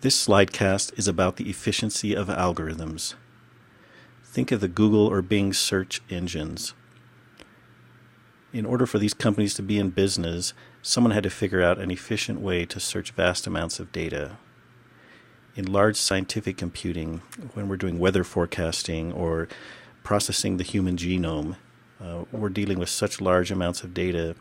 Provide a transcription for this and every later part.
This slidecast is about the efficiency of algorithms. Think of the Google or Bing search engines. In order for these companies to be in business, someone had to figure out an efficient way to search vast amounts of data. In large scientific computing, when we're doing weather forecasting or processing the human genome, we're dealing with such large amounts of data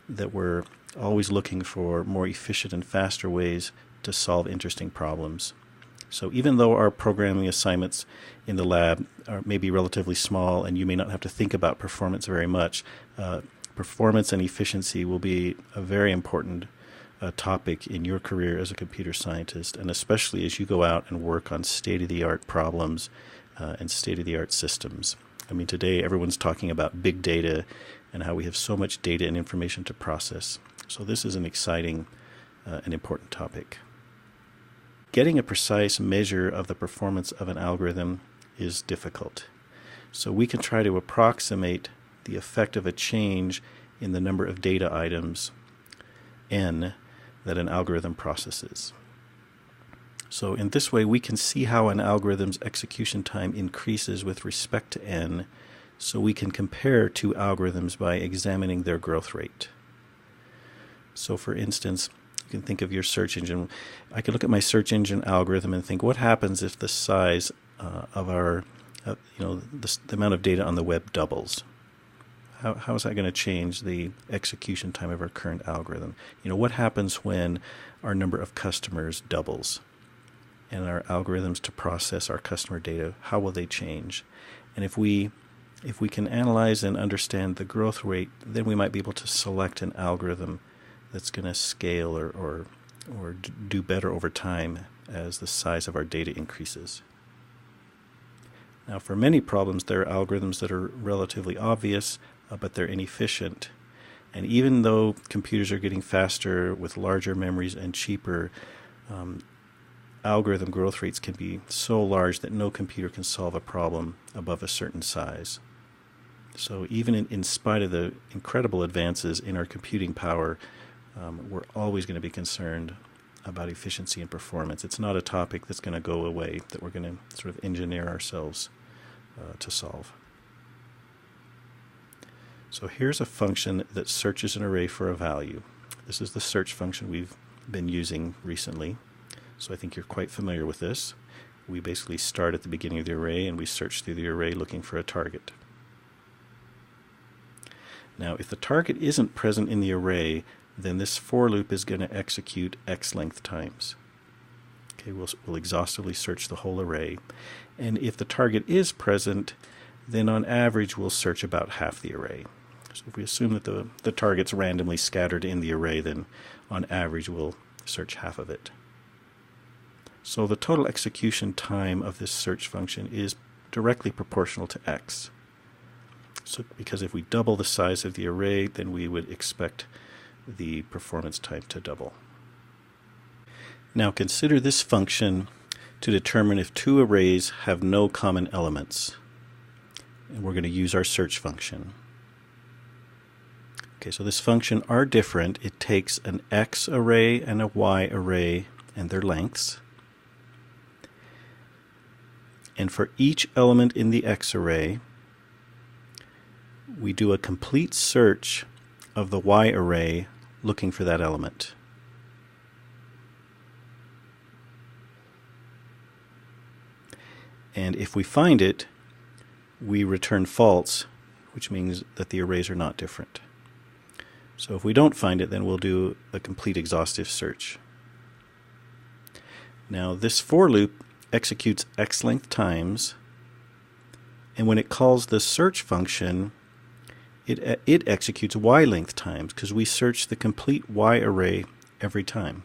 that we're always looking for more efficient and faster ways to solve interesting problems. So even though our programming assignments in the lab are maybe relatively small and you may not have to think about performance very much, performance and efficiency will be a very important topic in your career as a computer scientist, and especially as you go out and work on state-of-the-art problems and state-of-the-art systems. I mean, today everyone's talking about big data and how we have so much data and information to process. So this is an exciting and important topic. Getting a precise measure of the performance of an algorithm is difficult. So we can try to approximate the effect of a change in the number of data items, n, that an algorithm processes. So in this way, we can see how an algorithm's execution time increases with respect to n, so we can compare two algorithms by examining their growth rate. So for instance, you can think of your search engine. I could look at my search engine algorithm and think, what happens if the size of our, the amount of data on the web doubles? How is that going to change the execution time of our current algorithm? What happens when our number of customers doubles? And our algorithms to process our customer data, how will they change? And if we can analyze and understand the growth rate, then we might be able to select an algorithm that's going to scale or do better over time as the size of our data increases. Now, for many problems, there are algorithms that are relatively obvious, but they're inefficient. And even though computers are getting faster with larger memories and cheaper, algorithm growth rates can be so large that no computer can solve a problem above a certain size. So even in spite of the incredible advances in our computing power, we're always going to be concerned about efficiency and performance. It's not a topic that's going to go away, that we're going to sort of engineer ourselves to solve. So here's a function that searches an array for a value. This is the search function we've been using recently. So I think you're quite familiar with this. We basically start at the beginning of the array and we search through the array looking for a target. Now, if the target isn't present in the array, then this for loop is going to execute x length times. Okay, we'll exhaustively search the whole array. And if the target is present, then on average we'll search about half the array. So if we assume that the target's randomly scattered in the array, then on average we'll search half of it. So the total execution time of this search function is directly proportional to x. So because if we double the size of the array, then we would expect the performance time to double. Now consider this function to determine if two arrays have no common elements. And we're going to use our search function. Okay, so this function are different. It takes an x array and a y array and their lengths. And for each element in the x array, we do a complete search of the y array looking for that element. And if we find it, we return false, which means that the arrays are not different. So if we don't find it, then we'll do a complete exhaustive search. Now this for loop executes x length times, and when it calls the search function, it executes y length times, because we search the complete y array every time.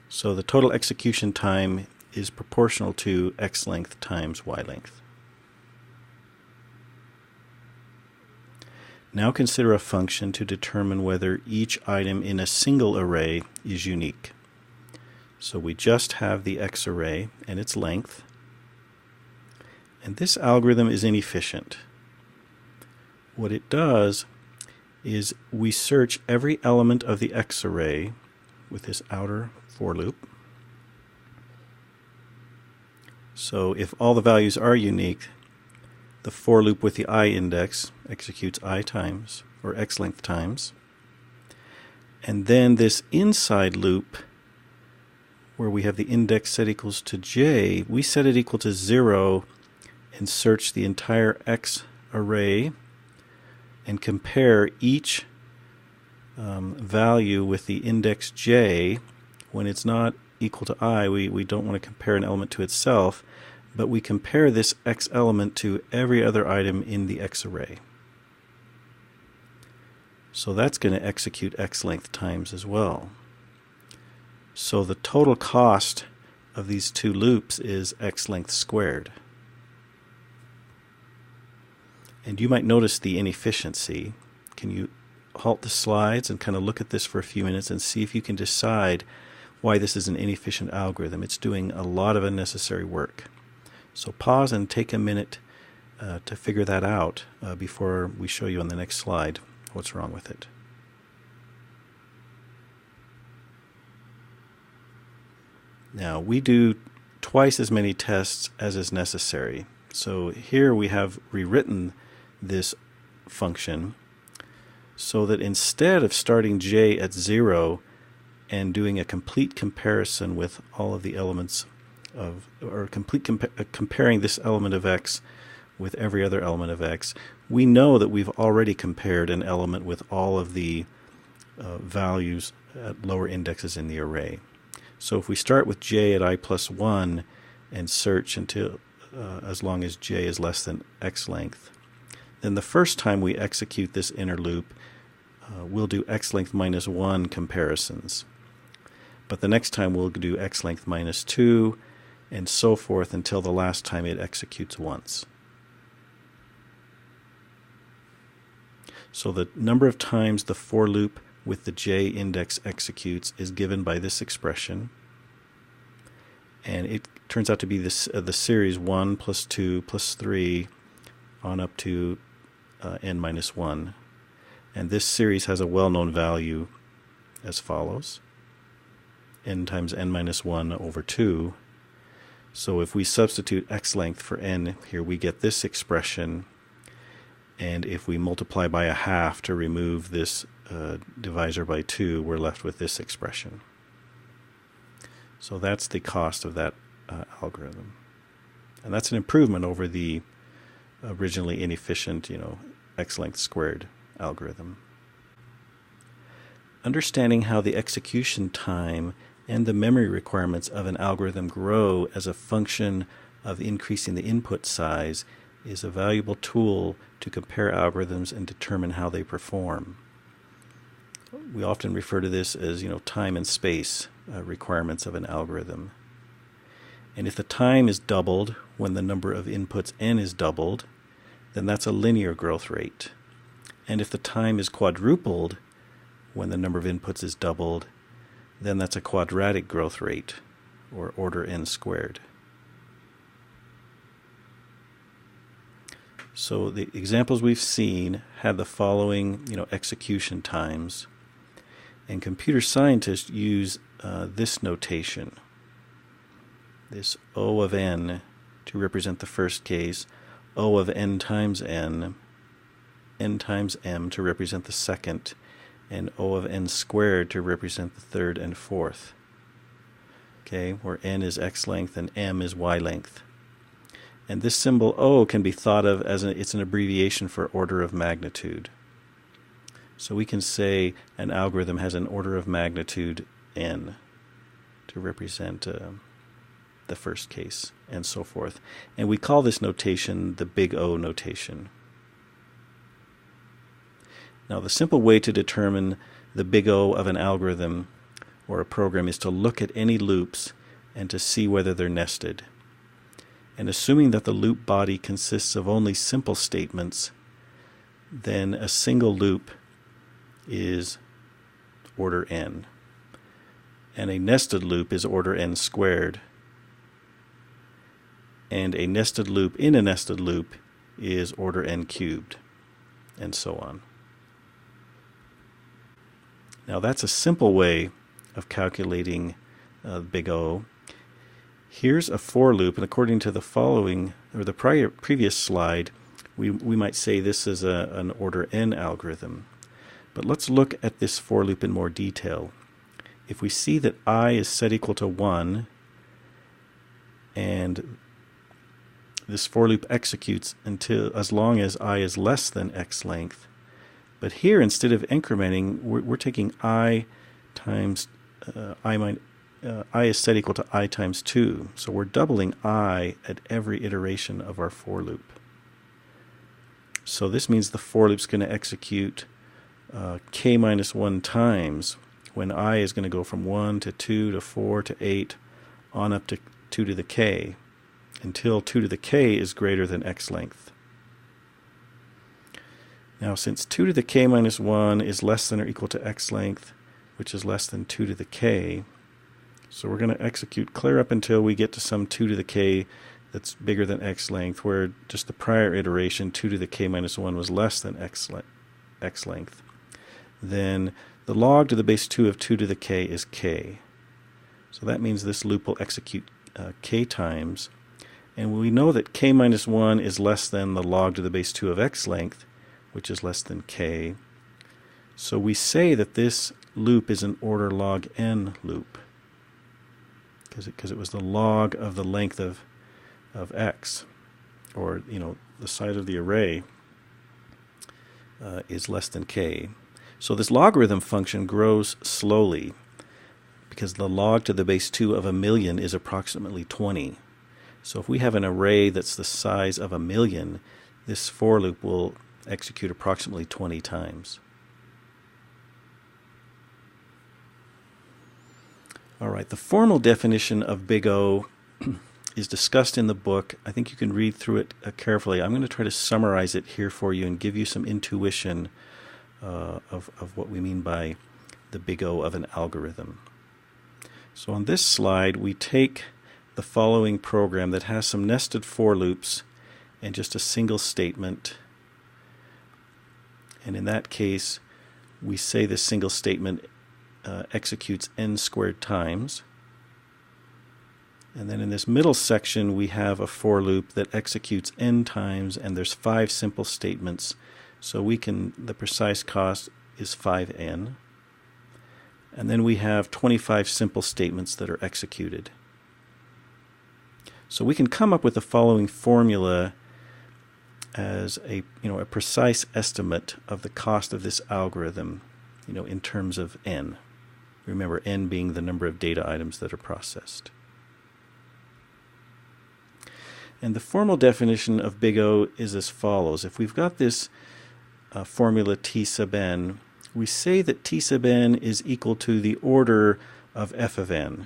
So the total execution time is proportional to x length times y length. Now consider a function to determine whether each item in a single array is unique. So we just have the x array and its length, and this algorithm is inefficient. What it does is we search every element of the x array with this outer for loop, So if all the values are unique, the for loop with the I index executes I times, or X length times. And then this inside loop, where we have the index set equals to j, we set it equal to 0 and search the entire X array and compare each value with the index j. When it's not equal to I, we don't want to compare an element to itself, but we compare this X element to every other item in the X array. So that's going to execute X length times as well. So the total cost of these two loops is X length squared. And you might notice the inefficiency. Can you halt the slides and kind of look at this for a few minutes and see if you can decide why this is an inefficient algorithm? It's doing a lot of unnecessary work. So pause and take a minute to figure that out before we show you on the next slide what's wrong with it. Now, we do twice as many tests as is necessary. So here we have rewritten this function so that instead of starting j at 0 and doing a complete comparison with all of the elements of, or comparing this element of x with every other element of x, we know that we've already compared an element with all of the values at lower indexes in the array. So if we start with j at I plus 1 and search until as long as j is less than x length, then the first time we execute this inner loop, we'll do x length minus 1 comparisons. But the next time we'll do x length minus 2, and so forth until the last time it executes once. So the number of times the for loop with the j index executes is given by this expression, and it turns out to be this the series 1 plus 2 plus 3 on up to n minus 1. And this series has a well-known value as follows: n times n minus 1 over 2. So if we substitute x length for n here, we get this expression, and if we multiply by a half to remove this divisor by 2, we're left with this expression. So that's the cost of that algorithm. And that's an improvement over the originally inefficient, x length squared algorithm. Understanding how the execution time and the memory requirements of an algorithm grow as a function of increasing the input size is a valuable tool to compare algorithms and determine how they perform. We often refer to this as, time and space requirements of an algorithm. And if the time is doubled when the number of inputs n is doubled, then that's a linear growth rate. And if the time is quadrupled when the number of inputs is doubled, then that's a quadratic growth rate, or order n squared. So the examples we've seen had the following, execution times, and computer scientists use this notation, this O of n to represent the first case, O of n times n times m to represent the second, and O of n squared to represent the third and fourth. Okay, where n is x length and m is y length. And this symbol O can be thought of as it's an abbreviation for order of magnitude. So we can say an algorithm has an order of magnitude n to represent the first case, and so forth. And we call this notation the big O notation. Now, the simple way to determine the big O of an algorithm or a program is to look at any loops and to see whether they're nested. And assuming that the loop body consists of only simple statements, then a single loop is order n. And a nested loop is order n squared. And a nested loop in a nested loop is order n cubed, and so on. Now that's a simple way of calculating big O. Here's a for loop, and according to the following, or the previous slide, we might say this is an order n algorithm. But let's look at this for loop in more detail. If we see that I is set equal to 1, and this for loop executes until as long as I is less than x length. But here, instead of incrementing, we're taking I times I is set equal to I times 2. So we're doubling I at every iteration of our for loop. So this means the for loop is going to execute k minus 1 times when I is going to go from 1 to 2 to 4 to 8 on up to 2 to the k until 2 to the k is greater than x length. Now, since 2 to the k minus 1 is less than or equal to x length, which is less than 2 to the k, so we're going to execute clear up until we get to some 2 to the k that's bigger than x length, where just the prior iteration, 2 to the k minus 1, was less than x length. Then the log to the base 2 of 2 to the k is k. So that means this loop will execute k times. And we know that k minus 1 is less than the log to the base 2 of x length, which is less than k. So we say that this loop is an order log n loop, because it was the log of the length of x, or the size of the array is less than k. So this logarithm function grows slowly because the log to the base 2 of 1,000,000 is approximately 20. So if we have an array that's the size of 1,000,000, this for loop will execute approximately 20 times. All right, the formal definition of big O is discussed in the book. I think you can read through it carefully. I'm going to try to summarize it here for you and give you some intuition of what we mean by the big O of an algorithm. So on this slide, we take the following program that has some nested for loops and just a single statement. And in that case, we say this single statement executes n squared times. And then in this middle section, we have a for loop that executes n times, and there's 5 simple statements. So the precise cost is 5n. And then we have 25 simple statements that are executed. So we can come up with the following formula as a precise estimate of the cost of this algorithm, in terms of n. Remember, n being the number of data items that are processed. And the formal definition of big O is as follows. If we've got this formula T sub n, we say that T sub n is equal to the order of f of n.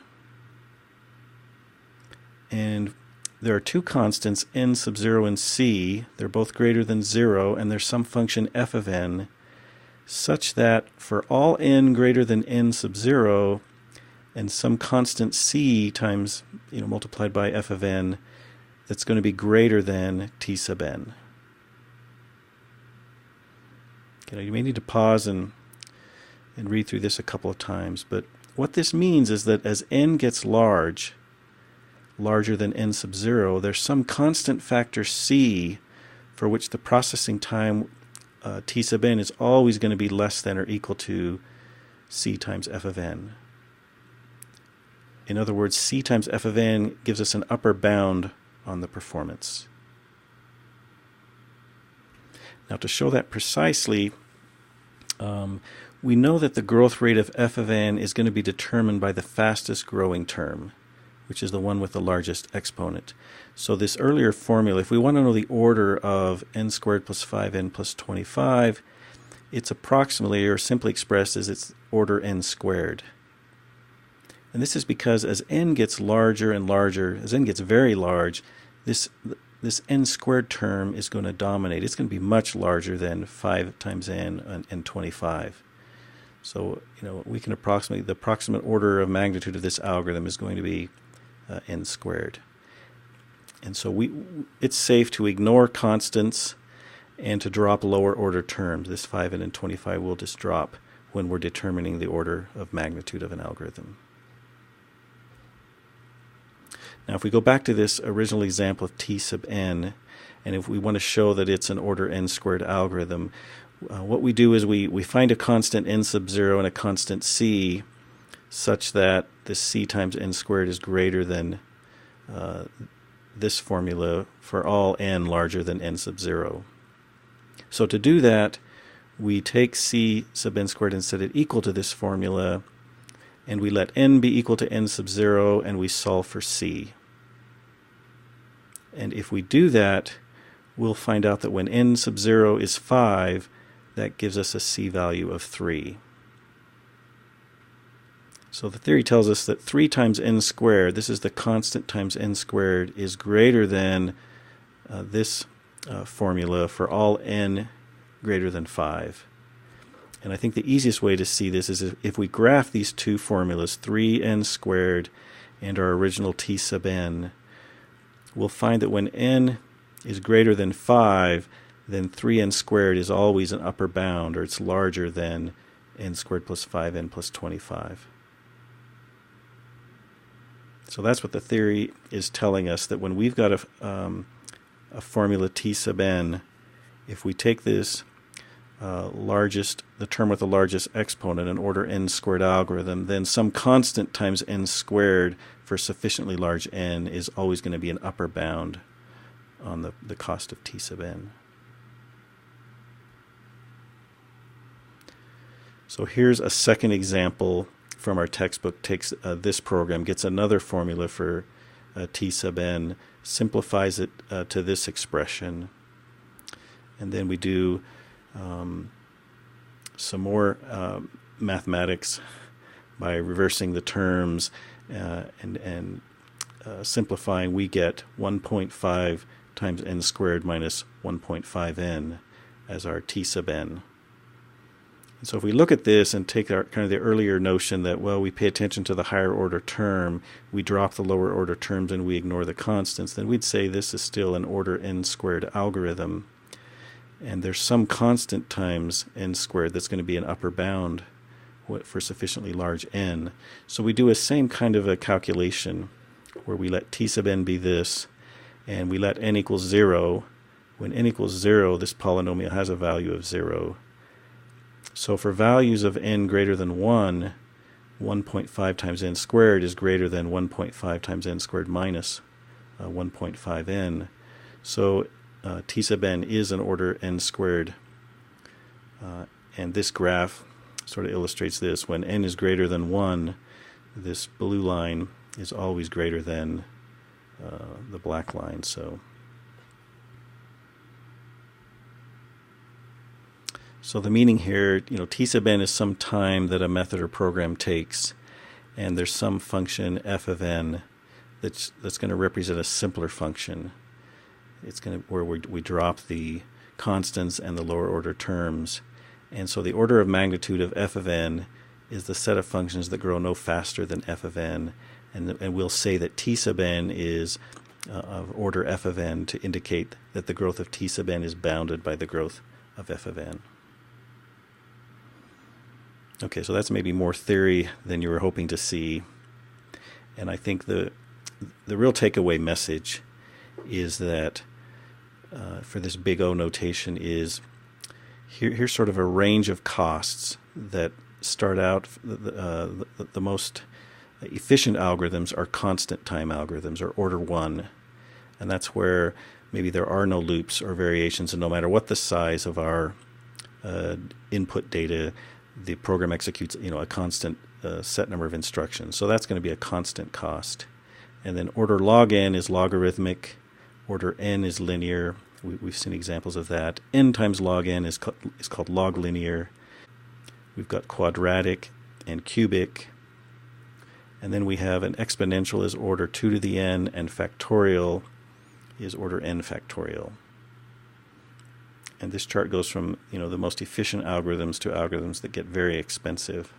And there are 2 constants, n sub 0 and c. They're both greater than 0, and there's some function f of n such that for all n greater than n sub 0 and some constant c times, multiplied by f of n, that's going to be greater than T sub n. Okay, you may need to pause and read through this a couple of times, but what this means is that as n gets larger than n sub 0, there's some constant factor c for which the processing time T sub n is always going to be less than or equal to c times f of n. In other words, c times f of n gives us an upper bound on the performance. Now, to show that precisely, we know that the growth rate of f of n is going to be determined by the fastest growing term, which is the one with the largest exponent. So this earlier formula, if we want to know the order of n squared plus 5n plus 25, it's approximately, or simply expressed as its order n squared. And this is because as n gets larger and larger, as n gets very large, this n squared term is going to dominate. It's going to be much larger than 5 times n and 25. So, we can approximate, the approximate order of magnitude of this algorithm is going to be n squared. And so it's safe to ignore constants and to drop lower order terms. This 5n and 25 will just drop when we're determining the order of magnitude of an algorithm. Now if we go back to this original example of t sub n, and if we want to show that it's an order n squared algorithm, what we do is we find a constant n sub 0 and a constant c such that this c times n squared is greater than this formula for all n larger than n sub 0. So to do that, we take c sub n squared and set it equal to this formula, and we let n be equal to n sub 0, and we solve for c. And if we do that, we'll find out that when n sub 0 is 5, that gives us a c value of 3. So the theory tells us that 3 times n squared, this is the constant times n squared, is greater than this formula for all n greater than 5. And I think the easiest way to see this is if we graph these two formulas, 3n squared and our original t sub n, we'll find that when n is greater than 5, then 3n squared is always an upper bound, or it's larger than n squared plus 5n plus 25. So that's what the theory is telling us, that when we've got a formula t sub n, if we take this the term with the largest exponent, an order n squared algorithm, then some constant times n squared for sufficiently large n is always going to be an upper bound on the cost of t sub n. So here's a second example from our textbook. Takes this program, gets another formula for t sub n, simplifies it to this expression, and then we do some more mathematics by reversing the terms and simplifying. We get 1.5 times n squared minus 1.5n as our t sub n. And so if we look at this and take our kind of the earlier notion that, well, we pay attention to the higher order term, we drop the lower order terms and we ignore the constants, then we'd say this is still an order n squared algorithm. And there's some constant times n squared that's going to be an upper bound for sufficiently large n. So we do a same kind of a calculation where we let t sub n be this, and we let n equals 0. When n equals 0, this polynomial has a value of 0. So for values of n greater than 1, 1.5 times n squared is greater than 1.5 times n squared minus 1.5n. So t sub n is an order n squared. And this graph sort of illustrates this. When n is greater than 1, this blue line is always greater than the black line. So the meaning here, t sub n is some time that a method or program takes, and there's some function f of n that's going to represent a simpler function. It's going to where we drop the constants and the lower order terms, and so the order of magnitude of f of n is the set of functions that grow no faster than f of n, and we'll say that t sub n is of order f of n to indicate that the growth of t sub n is bounded by the growth of f of n. Okay, so that's maybe more theory than you were hoping to see, and I think the real takeaway message is that for this big O notation is here's sort of a range of costs that start out. The most efficient algorithms are constant time algorithms, or order 1, and that's where maybe there are no loops or variations, and no matter what the size of our input data, the program executes a constant set number of instructions. So that's going to be a constant cost. And then order log n is logarithmic, order n is linear. We've seen examples of that. N times log n is called log linear. We've got quadratic and cubic. And then we have an exponential is order 2 to the n, and factorial is order n factorial. And this chart goes from the most efficient algorithms to algorithms that get very expensive.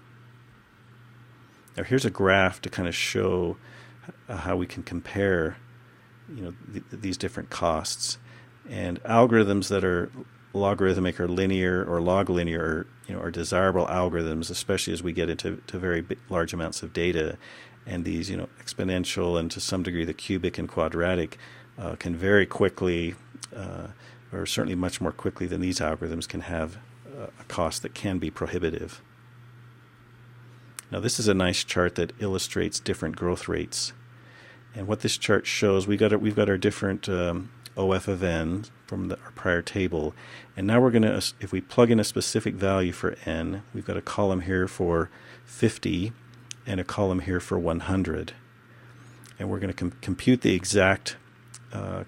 Now here's a graph to kind of show how we can compare these different costs. And algorithms that are logarithmic or linear or log linear are desirable algorithms, especially as we get into very large amounts of data. and these, exponential and to some degree the cubic and quadratic can very quickly, or certainly much more quickly than these algorithms, can have a cost that can be prohibitive. Now this is a nice chart that illustrates different growth rates. And what this chart shows, we've got our different OF of n from our prior table. And now we're going to, if we plug in a specific value for n, we've got a column here for 50 and a column here for 100. And we're going to compute the exact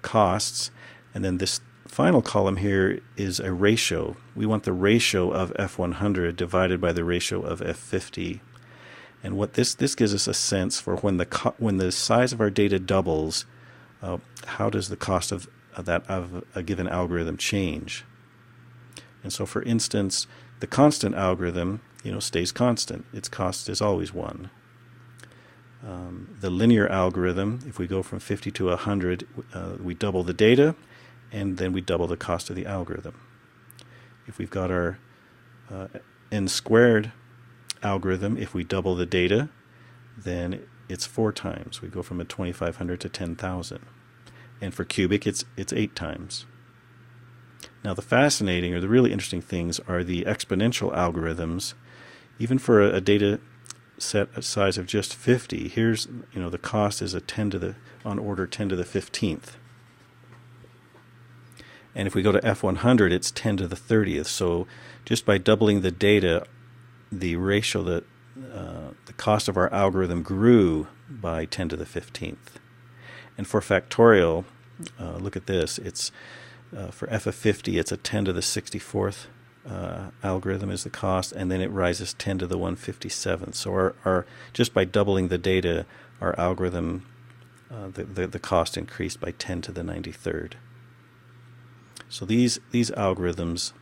costs. And then this final column here is a ratio. We want the ratio of F100 divided by the ratio of F50. And what this gives us a sense for when the size of our data doubles, how does the cost of a given algorithm change? And so, for instance, the constant algorithm, stays constant. Its cost is always 1. The linear algorithm, if we go from 50 to 100, we double the data, and then we double the cost of the algorithm. If we've got our n squared algorithm, if we double the data, then it's 4 times. We go from a 2,500 to 10,000. And for cubic, it's 8 times. Now the fascinating, or the really interesting things, are the exponential algorithms. Even for a data set a size of just 50, here's, the cost is on order 10 to the 15th. And if we go to F100, it's 10 to the 30th. So just by doubling the data, the ratio that the cost of our algorithm grew by 10 to the 15th. And for factorial, look at this. It's for f of 50, it's a 10 to the 64th algorithm is the cost, and then it rises 10 to the 157th. So our just by doubling the data, our algorithm, the cost increased by 10 to the 93rd. So these algorithms,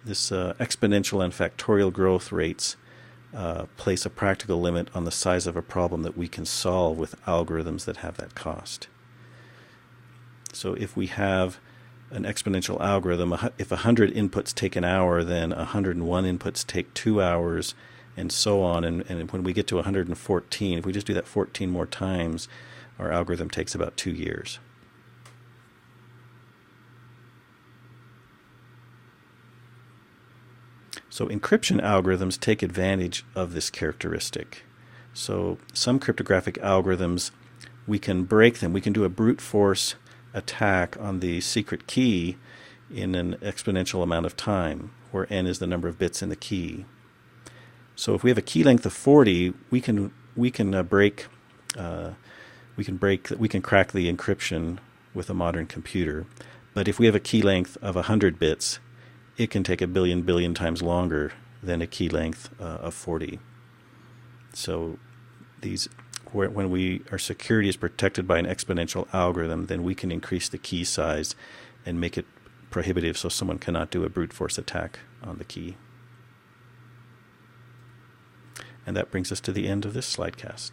this exponential and factorial growth rates, place a practical limit on the size of a problem that we can solve with algorithms that have that cost. So if we have an exponential algorithm, if 100 inputs take an hour, then 101 inputs take 2 hours, and so on. And when we get to 114, if we just do that 14 more times, our algorithm takes about 2 years. So encryption algorithms take advantage of this characteristic. So some cryptographic algorithms, we can break them. We can do a brute force attack on the secret key in an exponential amount of time, where n is the number of bits in the key. So if we have a key length of 40, we can crack the encryption with a modern computer. But if we have a key length of 100 bits, it can take a billion times longer than a key length of 40. So when our security is protected by an exponential algorithm, then we can increase the key size and make it prohibitive so someone cannot do a brute force attack on the key. And that brings us to the end of this slidecast.